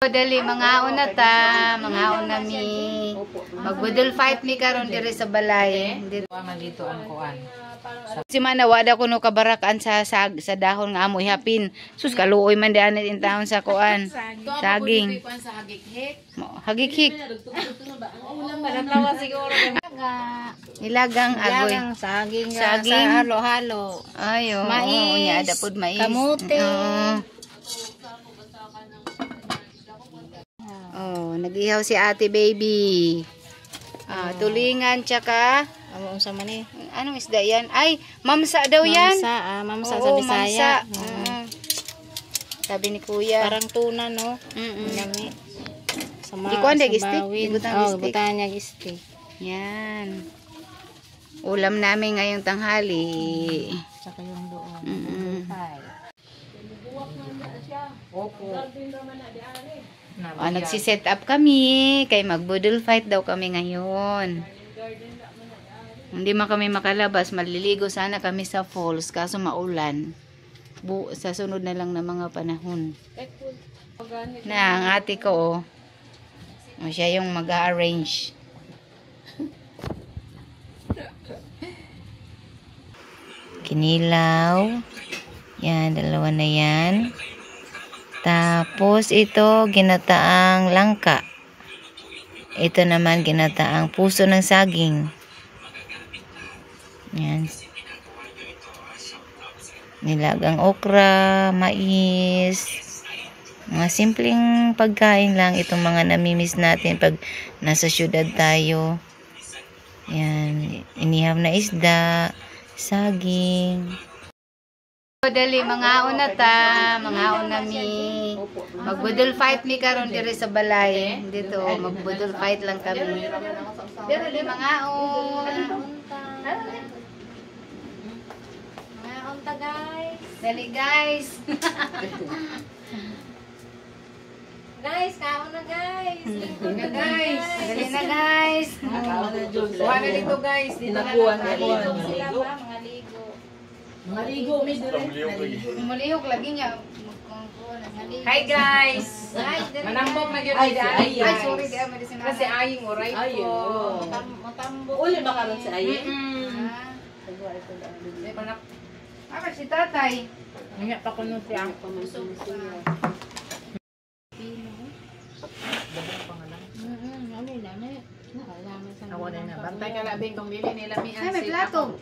Dali, mga una ta, mga una mi. Magbudol fight mi karon dire sa balay. Dito Malito ang kuan. si mana wada kuno kabarakan sa dahon nga amo ihapin. Sus kaluoy man diyan in taon sa kuan. Saging. Hagik-hik. Ulam ba natawa siguro Nilagang agoy. saging Saging. sa halo-halo. Ayo, Mais, nya ada pud mais. kamote. Oh, nag-ihaw si Ate Baby. Tulingan tsaka Amo unsa man ni? anong isda yan? Ay, mamsa daw yan. Mamsa Oo, sa Bisaya. mamsa. Sabi ni Kuya. Parang tuna no. Lami. Di ko anda gistik. Ibutang gistik. Butan niya gistik. Yan. Ulam namin ngayong tanghali. Saka yung doon. Opo. Nagsiset up kami. Kay magbudol fight daw kami ngayon. Hindi man kami makalabas. Maliligo sana kami sa falls. Kaso maulan. Sa sunod na lang na mga panahon. Na ang ate ko siya yung mag-a-arrange. Kinilaw. Yan, dalawa na yan. Tapos ito, ginataang langka. Ito naman, ginataang puso ng saging. Yan. Nilagang okra, mais. Mga simpleng pagkain lang. Itong mga namimiss natin pag nasa syudad tayo. Yan. Inihaw na isda, saging. Dali, mga una ta, mga una mi. Magbudol fight mi karon dire sa balay. Dito, magbudol fight lang kami. Dali, mga un. Mga unta guys. Dali, guys. Guys, kaon na guys. Na guys. Dali na guys. Kuha na dito guys. Dito na lang. Sila ba? Mga ligo. Mga ligo, may dire. Mulihok lagi niya. Hi guys. Manambok na gyud ay. Ay, sorry, di ama di Kasi aying oray ko. Matambok. Uli ba karon si Aye? Ama si tatay. Nga pa kuno siya. Ako na na. Bantay ka labing kung dili nila mi Ay, may plato.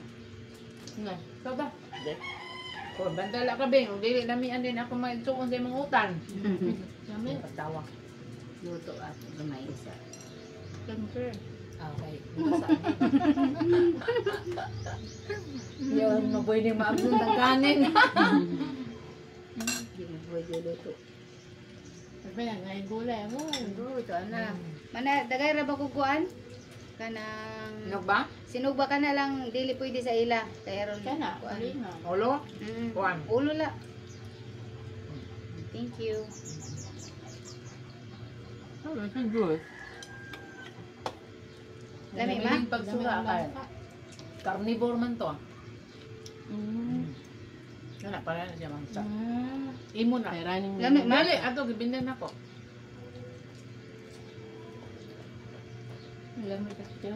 Nga. Ikaw ba? Ko bantay la ka bing kung dili na mi andin ako maigsuon sa imong utan. Kami patawa. Luto at gamay isa. Siyempre. Okay. Yun, mabuhay din maabot ng kanin. Hindi mo pwede luto. Sabi na ngayon gulay mo. Luto, ana. Mana, dagay ra ba kukuan? Kanang... Nog ba? Sinugba ka na lang, dili pwede sa ila. Kaya ron. Kana, kuan. alin na. Ulo? Kuan. Ulo la. Thank you. Oh, that's good. Lami ma? Pagsura ka. Carnivore man to. Wala para na siya mangsa. Imo na. Lami ma? Dali, ato gibindan ako.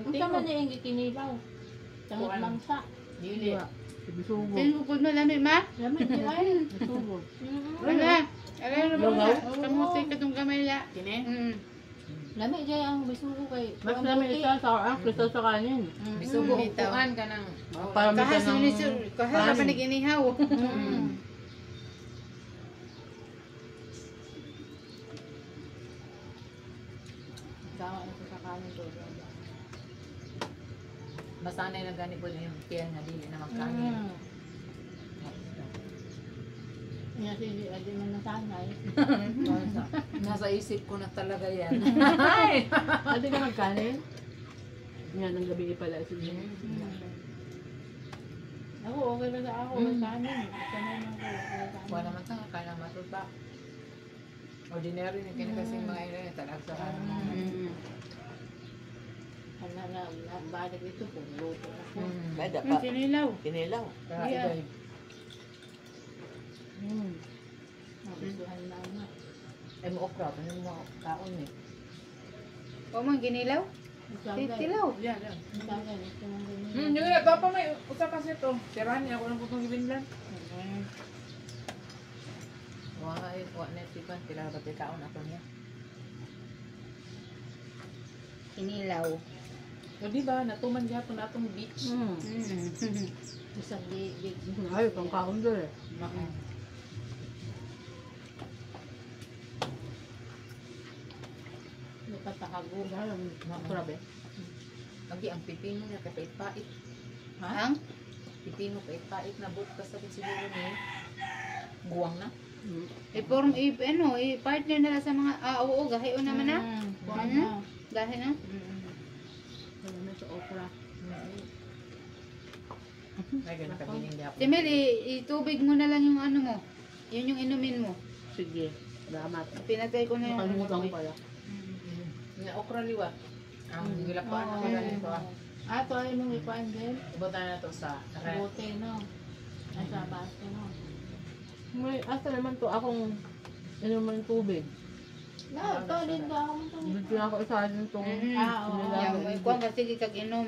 Unsa man yung gikinilaw? Tangot mangsa. Dili. Tinukod mo lami ma? Laman di ay. Subo. Wala. Alay na ba? Kamuti ka itong kamay ya. Kini? Lami jay ang bisugo kay. Mas namin isa sa krista sa kanin. Bisugo upuan ka ng. Kahas minisur. Kahas na paniginihaw. Gawa na sa kanin to. Masanay na gani po yung tiyan na dili na magkanin. Nga si adi man nasanay. Nasa isip ko na talaga yan. Ate ka magkanin? Nga, ng gabi pala si Jim. Ako okay na sa ako kanin. Sanay man ko. Wala naman tanga, kaya matuta. Ordinary na kini kasi mga ina talag sa kanin. Ana na balik ito po luto ako. Bada Ang sinilaw. Kinilaw. Kaya ibay. Nagustuhan na nga. Ay mo okra, ano mo kaon eh. O man, ginilaw? Tilaw. Yan, yan. Yung Yung ito pa may usa kasi to. Tirani ako lang putong gibinlan. Wa na tipan pila ba kaon ako niya. Ginilaw. O di ba natuman gyapon atong beach. isang big. Ay, pang kaon doon eh. Napatakago. Grabe. Lagi ang pipino niya kay pait-pait. Ang? Pipino pait-pait na bukas sa siguro ni buwang na. I-partner nila sa mga, oo, gahi o naman na. Kuhan na. Gahi na. Ano na sa okra. Ay ganun kabiling gyapon. Si Mel, itubig mo na lang yung ano mo. Yun yung inumin mo. Sige, salamat. Pinatay ko na yung Nakalimutan ko pala. Nga okra liwa. Ang gilapaan ako ganito ah. Ato ay nung ikuan din. Ibutan na to sa ref. Bote no. Ay sa baso no. May, asa naman to akong inuman ng tubig. Na, to din daw mo to. Dito na ako isa din itong Oo. Yung ikuan kasi kag-inom.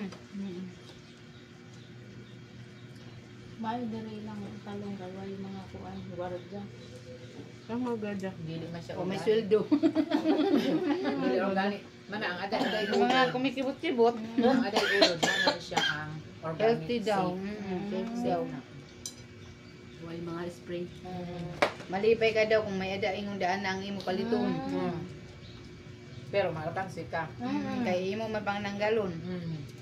Bayo diri lang talong dalawa yung mga kuan. Warad dyan. Ang mga gada. Dili man siya O may organic. sweldo. Dili organic. Mana ang aday-aday Yung mga kumikibot-kibot. ang aday urod na siya ang organic. Healthy daw. Safe. Healthy daw. Huwag mga spray. Malipay ka daw kung may ada ingong daan na ang imo paliton. Pero makapansi ka. Kay imo mapang nanggalon.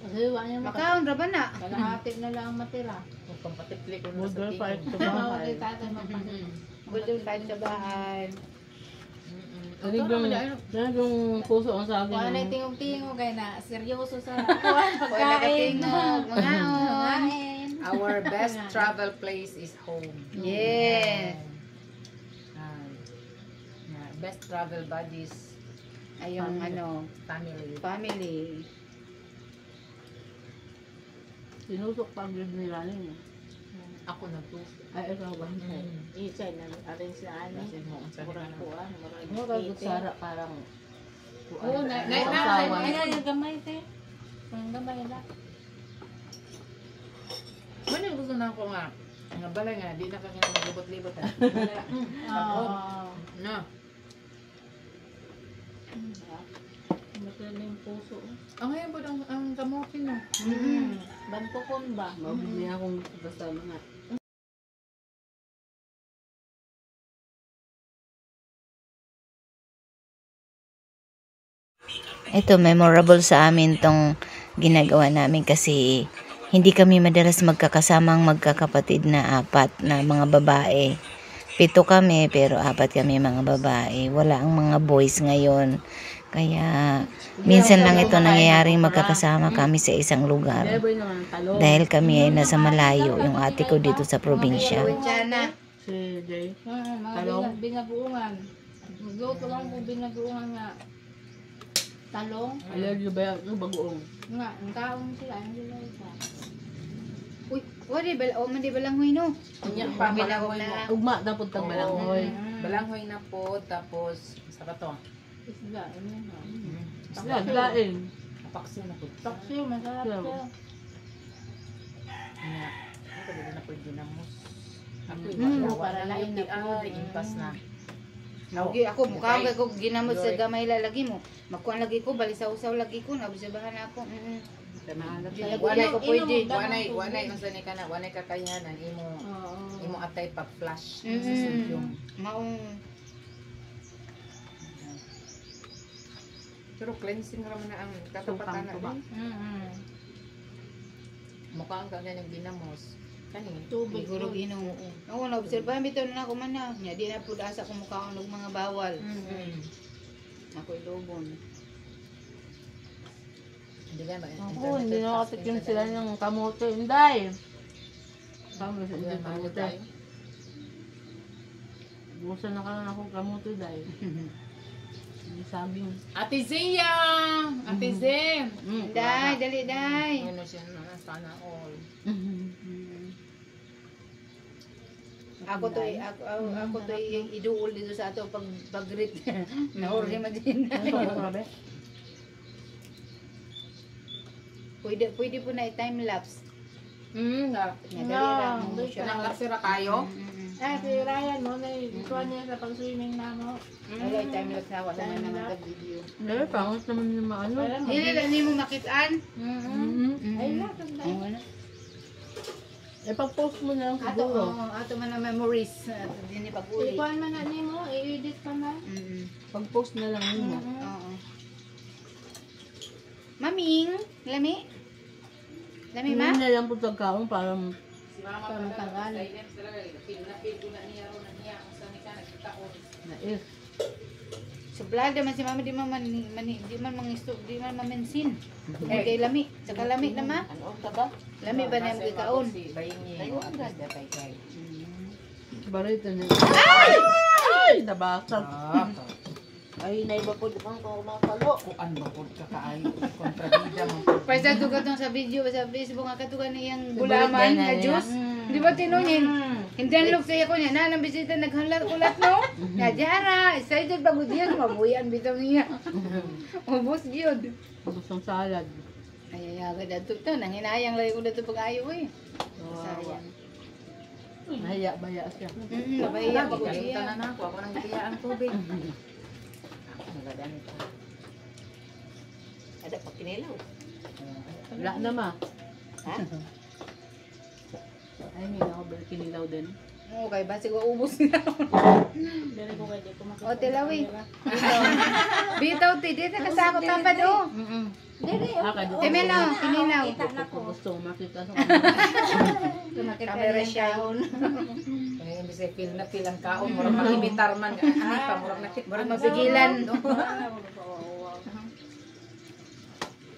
Kasi wala niya Makaon ra ba na? kalahati na lang ang matira. Kung kompatibli ko na sa Budol pa tingin. ito Oo, bahay. di tatay mapanin. Budol kahit sa bahay. Ano yung puso ang sa Kuha na akin. tingog-tingog kay na seryoso sa kuha Kung pagkain. nakatingog, mangaon. Pagkain. Our best travel place is home. Yes. Yeah, best travel buddies, Ay yung ano, family. family. Sinusok pa ang nila niya. Ako na to. Ay, ikaw ba? Isay na atin si Ani. Kasi mo ang sabi Murang na. kuha, murang Ano ka Sara parang Oo, na- Ay, ay, gamay te. Ang gamay na. Ano yung gusto na ako nga? Nga balay nga, di na kanya maglibot-libot ha. Oo. No. Matala yung puso. Ang ngayon po ang kamote no. Bantukon ba? mabili akong basta mga Ito, memorable sa amin tong ginagawa namin kasi hindi kami madalas magkakasamang magkakapatid na apat na mga babae. 7 kami pero 4 kami mga babae. Wala ang mga boys ngayon. Kaya minsan lang ito nangyayaring magkakasama kami sa isang lugar. Deboy naman ang talong. Dahil kami ay nasa malayo, yung ate ko dito sa probinsya. Si Jay. Mga Talong? binaguungan. Magluto lang po binaguungan nga. Talong. Allergy ba yung bagoong? Nga, ang taong sila. Ang sila isa. Uy, wala ba man di balanghoy no? Kanya pa balanghoy mo. Ugma dapat tag balanghoy. Balanghoy na po, tapos sa to. Isda. Ano na. Sila lain. Napaksin na po. Taksyo, masarap siya. Nga. Ano ba na po yung ginamos? Ako para lain na po. Impas na. Okay, ako mukha ko ginamot sa gamay lalagi mo. Magkuan lagi ko, balisaw-saw lagi ko, nabisabahan ako. Wanay ko pwede. Wanay unsa ni kana, wanay kakayanan imo atay pag flash sa Mm. sodium. Maong Pero cleansing raman na ang katapatan na. Mukha ang kanya ng ginamos. Kani Tubig. siguro inom. Oo, naobserbahan bitaw na ako man na. Nya di na pud asa ko mukha og mga bawal. Ako ilubon. Hindi ka ba? Ako, hindi na nakatikim sila ng kamote. Inday! Kami sa Hindi hindi mahal kamote. tayo. Busa na ka na ako kamote dahil. Hindi sabing. Ate Zia! Ate Zia! Dai, dali dai. Ano siya na sana all. Ako to iduol dito sa ato pag-greet. Nahuri man din. Grabe. Pwede po na i-time lapse. Dali Yeah, lang mo doon siya. ka. Nakasira kayo? Si Ryan mo, ikuha niya sa pag-swimming na mo. Wala i-time lapse na wala naman naman sa video. Hindi, pangit naman yung maano. Dili lang mo makitaan. Ay, nakaganda. Wala. Eh, pag-post mo na lang siguro. Ato man na memories. Hindi pag-uli. Ikuha man na ni mo, i-edit pa na. Pag-post na lang mo. Oo. Maming, lami? Lami ma? Hindi na lang po pagkaon para Matagal. nais. Sublada man si mama di man mamensin. Kay lami, saka lami na ma. Ano ka ba? Lami ba na yung kaon? Barito na. Ay! Nabasag. Ay, naiba po di bang kung mapalo. Kuan ba po kakaayo kontrabida mo. Pwede to katong sa video sa Facebook nga katugan niyang Bulaman gulaman na nga niya. juice. Di ba tinunin? Hindi ang look sa'yo ko niya. Nang bisita naghalat-kulat no? Nga Jara, excited pag diyan mabuyan bitaw niya. Ubos gyud. Gustong salad. Ay agad ato to nang hinayang lagi ko dito pag-ayo eh. Sayang. Nahaya-baya siya. Nabahiya pag Kalimutan uliya. na ako. Ako nang giya ang tubig. Magagamit ko. Ada pa kinilaw. Wala na ma. Ha? Ay, hindi na ako kinilaw din. Okay, basi ko ubos na. Dali ko kay di ko makita. O tilawi. Bitaw ti dito kasako tapad o. Dili, Timeno, kinilaw. kita na ko. Gusto ko makita sa Kamera siya. Kaya hindi siya feel na feel ang kaon. Murag makibitar man. Ano pa, murag nakit. Murag mapigilan.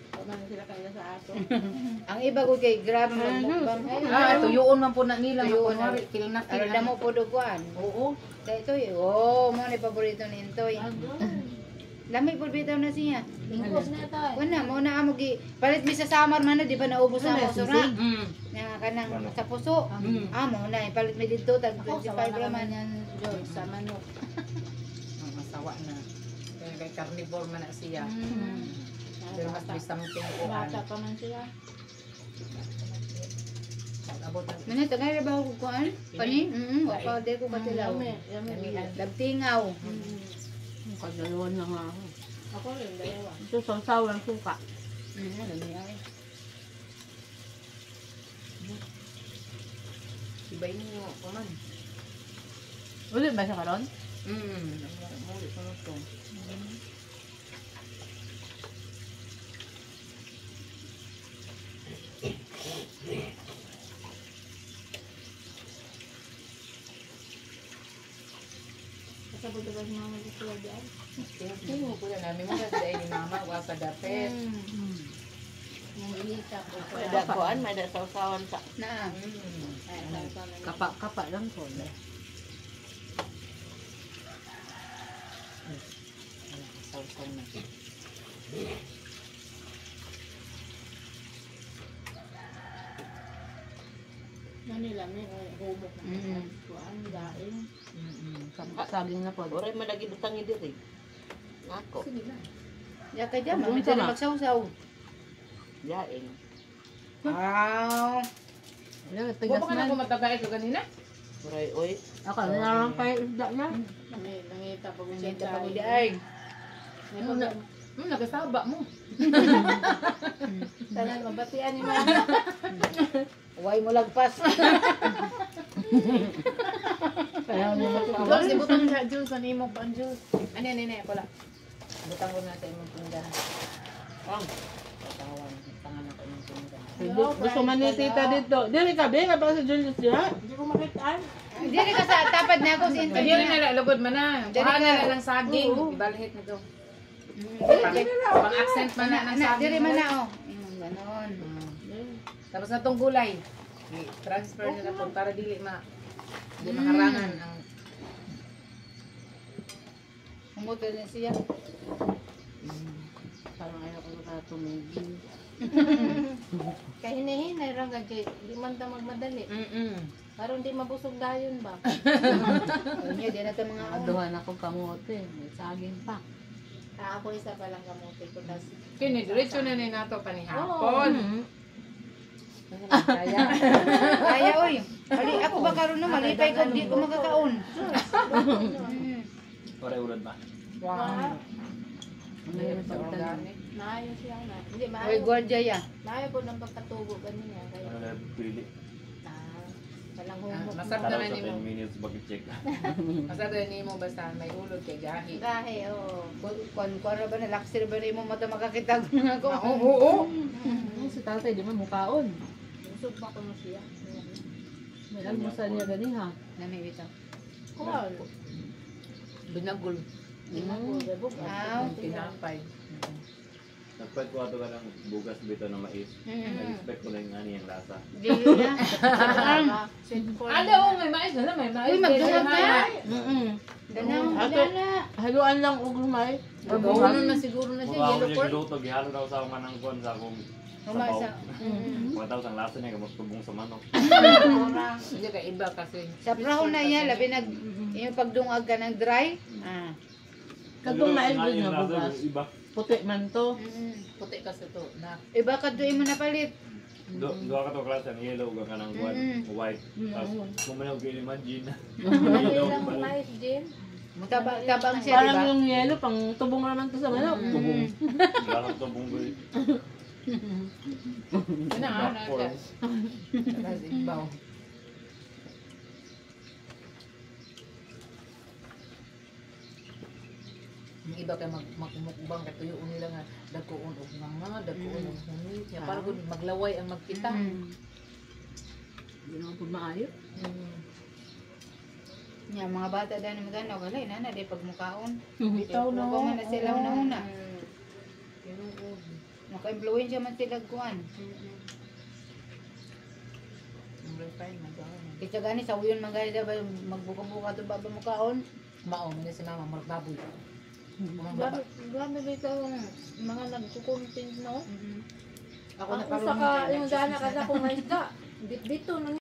Pagman sila kaya sa ato. Ang iba ko kay grabe magbukbang. Tuyoon man po na nila. Tuyoon na. Kunwari, feel na feel. Pero damo po duguan. Oo. Dahil ito eh. Oh, mo ni paborito ni Intoy. Lami po bitaw na siya. Lingkos na ito eh. Wala mo na amo gi palit mi sa samar man na di ba naubos sa mo sura. Mm. Nga kanang sa puso. Amo na palit mi dito tag 25 raman yan George sa manok. Ang masawa na. Kaya kay carnivore man na siya. Pero mas may something ko. Bata pa man sila. Abot na. Mana tagay ba ko kuan? Pani? Wa pa de ko katilaw. Yummy, yummy. Labtingaw. Kadalawan na nga ako. Ako rin, dalawa. Ito sa sawang suka. Lami ay. Ibay niyo ko man. Ulit ba siya karon? Muli ko na ito. Kasabot ba si mama dito dyan? Tingin ko na namin mo dahil ni mama wasa dapet. Yung ihita ko. May dakuan, may dasaw-sawan sa. Na. Kapa lang po. Sausaw na. Manila, may humok na. Kuan, daing. Saging na po. Oray malagi butangi diri. Nako. Ya kay diyan Ang man bunso dili na. magsawsaw. Yaing. Wow. Ayan, Huwag tigas ka na na. kung matagay ka ganina? Oray, oy. Ako, nalang kayo isda na. Nangita pa kung Senta siya pa ko di daing. ay. Nagasaba mo. Tanan mabatian ni mama. Way mo lagpas. Kaya mo Jules, ibutan siya, Jules. Ano mo pa, Jules? Ano yan, pala. Butang ko natin yung pinggan. Ang. Patawan. Tangan ako yung pinggan. Gusto man ni tita dito. Dili ka, be. Kapag sa Julius diya. Hindi ko makitaan. Dili ka sa tapad na ako si Intoy. Hindi rin nila, lugod man na. Dali Kuha ka. na lang ng saging. Ibalhit na to. Pang-accent man na ng saging. Dili man na oh. Ganon. Tapos na tong gulay. I-transfer nila po para dili maharangan ang Umuto din siya. Parang ayaw ko na tumigil. Kaya hinahinay lang kay di man ta magmadali. Para hindi mabusog dayon ba? Unya, di na ito mga Aduhan ako kamote. May saging pa. Ako isa pa lang kamote ko. Tas, Kini, diretso na ni nato panihapon. kaya. Kaya, oy. Ali, ako ba karon na malipay ko, di ko makakaon. Para ulad ba? Wow. Ano yung pagtanong? Organic. maayo siya na. Hindi, Oy, maayo. gwardiya ya. Maayo po ng pagkatubo kanina. Kaya, Ano na pili? walang Ah, humok. masarap Taraw naman sa ni 10 mo. minutes bakit check. Masarap naman ni mo basta may ulod kay gahi. Gahe, oo. Kung ba na laksir ba rin mo mata makakita ko nga ko. Oo. Si tatay, di man mukaon. Busog pa ko na siya. May almusal niya gani ha. Nami bitaw. Kuwal. Binagol. Aw. Tinapay. Nagpad ko ato ka ng bugas bito na mais. Nag-expect ko na yung ani yung lasa. Di na. Sweet corn. May mais na may mais. Uy, magdungan ka. Danaw. Dana. Haluan lang og lumay. Gawin na siguro na siya. Mukha ko Yellow niya corn. giluto, gihalo daw sa akong manang kon sa akong Humasa. Kung daw ang lasa niya, gamot tubong sa manok. Hindi ka iba kasi. Sa prahon na yan, labi nag, yung pagdungag ka ng dry. Kagong mais Ang din nga lasa, bugas. Iba. Puti man to. Puti kasi to. Na. Iba ka doon mo napalit. Doa ka to klase, ang yellow, ka ng white. Tapos, kung man ako imagine. Ilang mais, Jim? Tabang siya, di Parang ba? yung yelo, pang tubong naman to sa manok. Tubong. Lasang tubong ko. Yun na nga. Tapos ibaw. Yung iba kay magmukbang kay tuyo nila nga dagkoon og mga dagkoon og hunit nya para gud maglaway ang magkita. Hindi naman po maayo. Yan, mga bata dahil na magana, wala, na di pagmukaon. Bitaw na. Kung man na sila una. Yun og Maka-influensya man sila kuan. ang refine na gawin. Kita gani sa uyon man gani ba magbuka-buka to baba mukaon. Mao man si mama marag baboy. Grabe dito mga nagkukontent, no? Ako Ako na karon saka yung dana kada kong isda. Dito